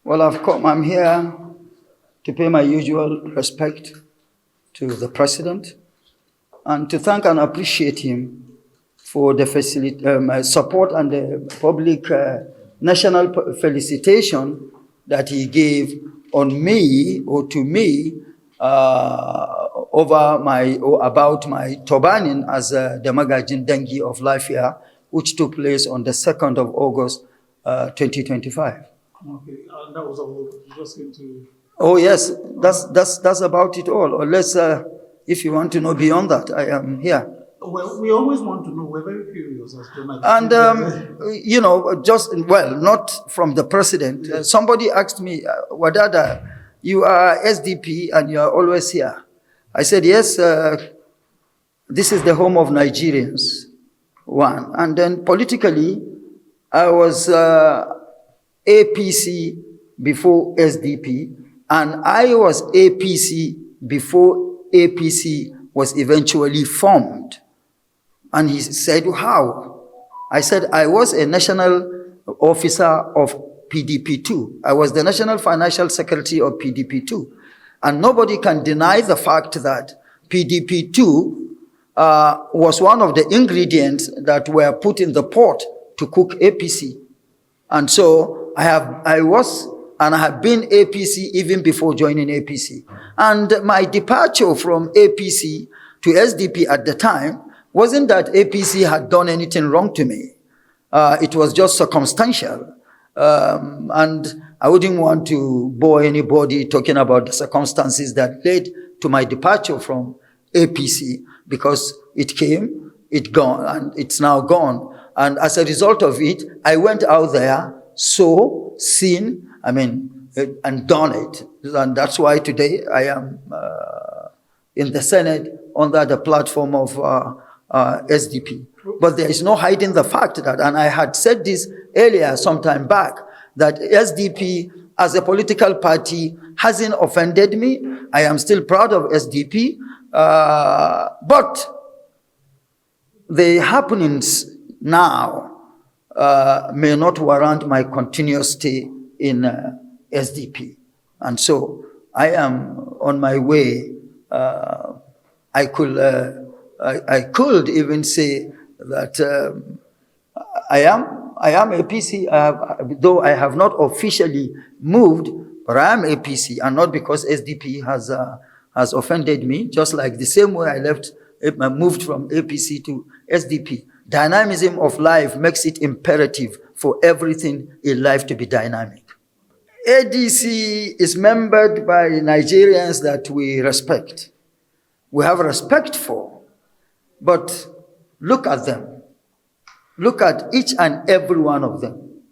Well, I'm here to pay my usual respect to the President and to thank and appreciate him for the support and the public national felicitation that he gave on me or to me about my turbaning as the Magajin Dengi of Life here, which took place on the 2nd of August, 2025. Okay, that was all. You just came to. Oh yes, that's about it all. Unless if you want to know beyond that, I am here. Well, we always want to know. We're very curious as to. And not from the president. Yes. Somebody asked me, Wadada, you are SDP and you are always here. I said yes. This is the home of Nigerians. One, and then politically, I was APC before SDP, and I was APC before APC was eventually formed. And he said, how? I said, I was a national officer of PDP2. I was the National Financial Secretary of PDP2. And nobody can deny the fact that PDP2 was one of the ingredients that were put in the pot to cook APC. And so I have been APC even before joining APC. And my departure from APC to SDP at the time wasn't that APC had done anything wrong to me. It was just circumstantial. And I wouldn't want to bore anybody talking about the circumstances that led to my departure from APC, because it came, it gone, and it's now gone. And as a result of it, I went out there, seen, and done it. And that's why today I am in the Senate under the platform of SDP. But there is no hiding the fact that, and I had said this earlier some time back, that SDP as a political party hasn't offended me. I am still proud of SDP. But the happenings now may not warrant my continuous stay in SDP. And so I am on my way. I could even say that I am APC, though I have not officially moved, but I am APC, and not because SDP has offended me, just like the same way I moved from APC to SDP. Dynamism of life makes it imperative for everything in life to be dynamic. ADC is membered by Nigerians that we respect. We have respect for. But look at them. Look at each and every one of them.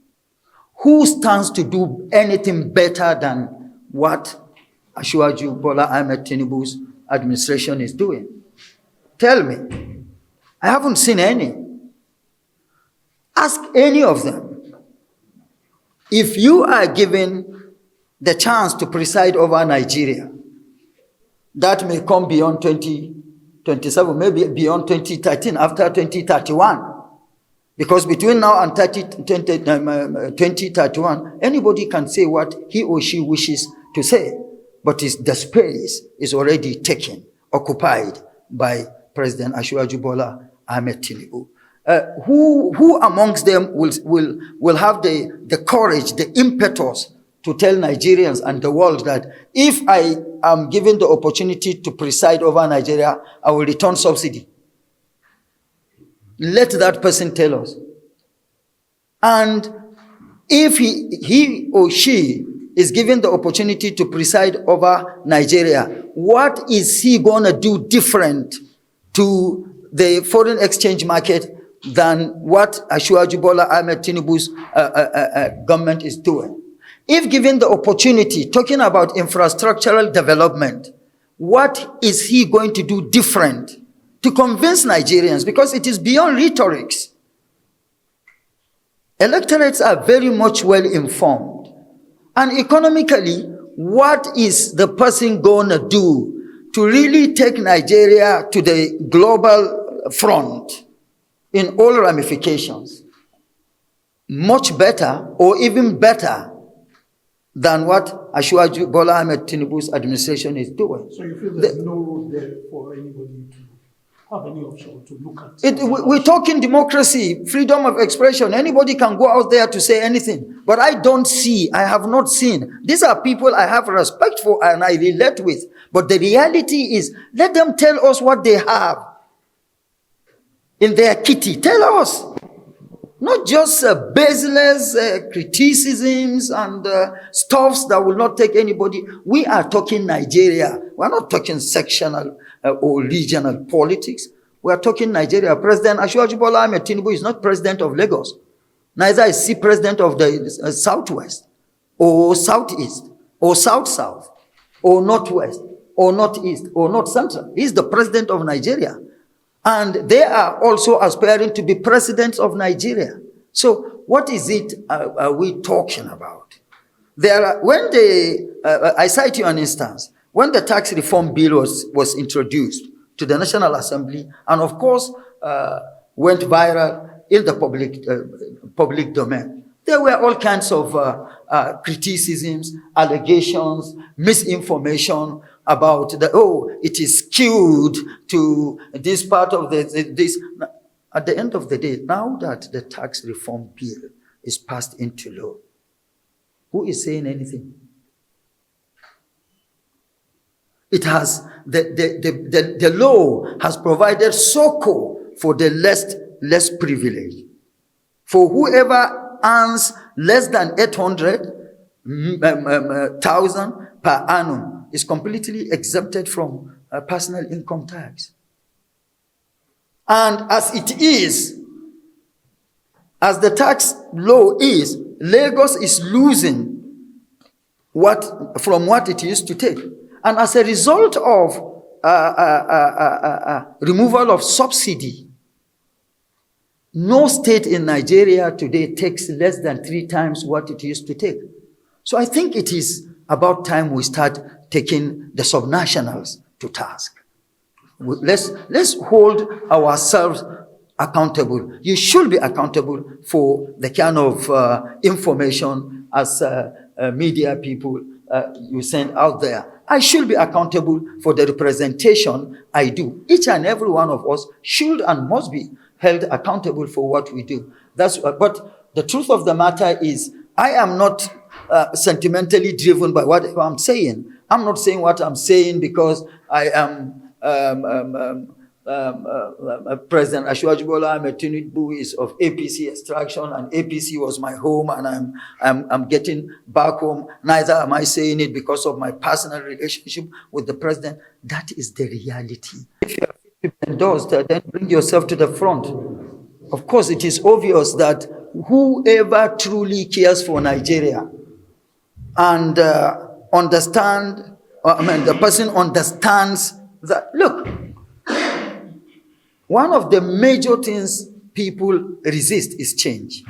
Who stands to do anything better than what Asiwaju Bola Ahmed Tinubu's administration is doing? Tell me. I haven't seen any. Ask any of them. If you are given the chance to preside over Nigeria, that may come beyond 2027, maybe beyond 2013, after 2031. Because between now and 2031, anybody can say what he or she wishes to say. But the space is already taken, occupied by President Asiwaju Bola Ahmed Tinubu. Who amongst them will have the courage, the impetus to tell Nigerians and the world that if I am given the opportunity to preside over Nigeria, I will return subsidy? Let that person tell us. And if he or she is given the opportunity to preside over Nigeria, what is he going to do different to the foreign exchange market than what Asiwaju Bola Ahmed Tinubu's government is doing? If given the opportunity, talking about infrastructural development, what is he going to do different to convince Nigerians? Because it is beyond rhetorics. Electorates are very much well informed. And economically, what is the person going to do to really take Nigeria to the global front in all ramifications? Much better, or even better, than what Ashwaju Bola Ahmed Tinubu's administration is doing. So you feel there's no road there for anybody to have any option to look at? We're talking democracy, freedom of expression. Anybody can go out there to say anything. But I have not seen. These are people I have respect for and I relate with. But the reality is, let them tell us what they have in their kitty. Tell us. Not just baseless criticisms and stuffs that will not take anybody. We are talking Nigeria. We're not talking sectional or regional politics. We are talking Nigeria. President Ashwaju Bola Ahmed Tinubu is not president of Lagos. Neither is he president of the Southwest or Southeast or South-South or Northwest or Northeast or North Central. He's the president of Nigeria. And they are also aspiring to be presidents of Nigeria. So what is it are we talking about? I cite you an instance. When the tax reform bill was introduced to the National Assembly, and of course went viral in the public domain, there were all kinds of criticisms, allegations, misinformation about it is skewed to this part of this. At the end of the day, now that the tax reform bill is passed into law, who is saying anything? It has, the law has provided succor for the less privileged. For whoever earns less than 800,000 per annum is completely exempted from personal income tax. And as it is, as the tax law is, Lagos is losing from what it used to take. And as a result of removal of subsidy, no state in Nigeria today takes less than 3 times what it used to take. So I think it is about time we start taking the subnationals to task. Let's hold ourselves accountable. You should be accountable for the kind of information as media people you send out there. I should be accountable for the representation I do. Each and every one of us should and must be held accountable for what we do. But the truth of the matter is, I am not sentimentally driven by what I'm saying. I'm not saying what I'm saying because I am President Ashwaju Bola Ahmed Tinubu is of APC extraction, and APC was my home, and I'm getting back home. Neither am I saying it because of my personal relationship with the president. That is the reality. If you are endorsed, then bring yourself to the front. Of course, it is obvious that whoever truly cares for Nigeria and the person understands that, look, one of the major things people resist is change.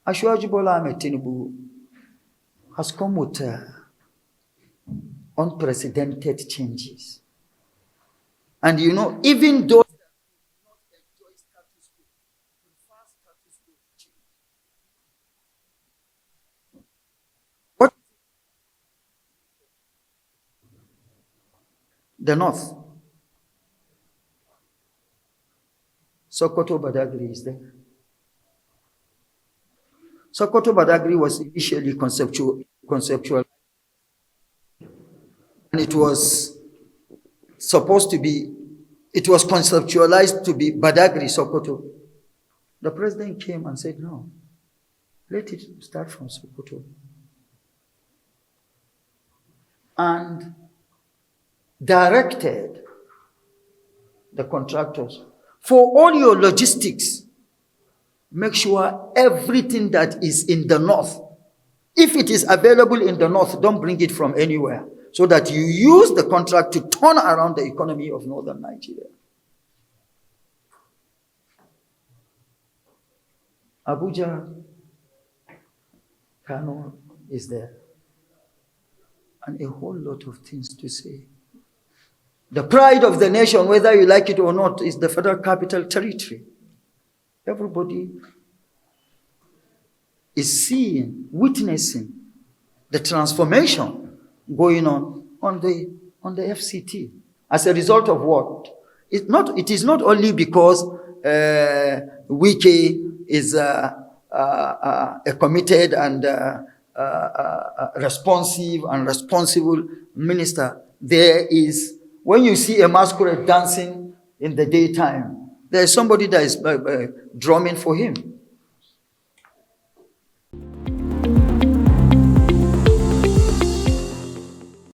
Ashwaju Bola Ahmed Tinubu has come with unprecedented changes. And you know, even those that do not enjoy status quo, prefer status quo to change. What? The North. Sokoto Badagry is there. Sokoto Badagry was initially conceptual, and it was conceptualized to be Badagry Sokoto. The president came and said, no, let it start from Sokoto. And directed the contractors, for all your logistics, make sure everything that is in the north, if it is available in the north, don't bring it from anywhere, so that you use the contract to turn around the economy of northern Nigeria. Abuja, Kano is there, and a whole lot of things to say. The pride of the nation, whether you like it or not, is the Federal Capital Territory. Everybody is seeing, witnessing the transformation going on the FCT. As a result of what? It is not only because Wike is a committed and responsive and responsible minister. There is, when you see a masquerade dancing in the daytime, there is somebody that is drumming for him.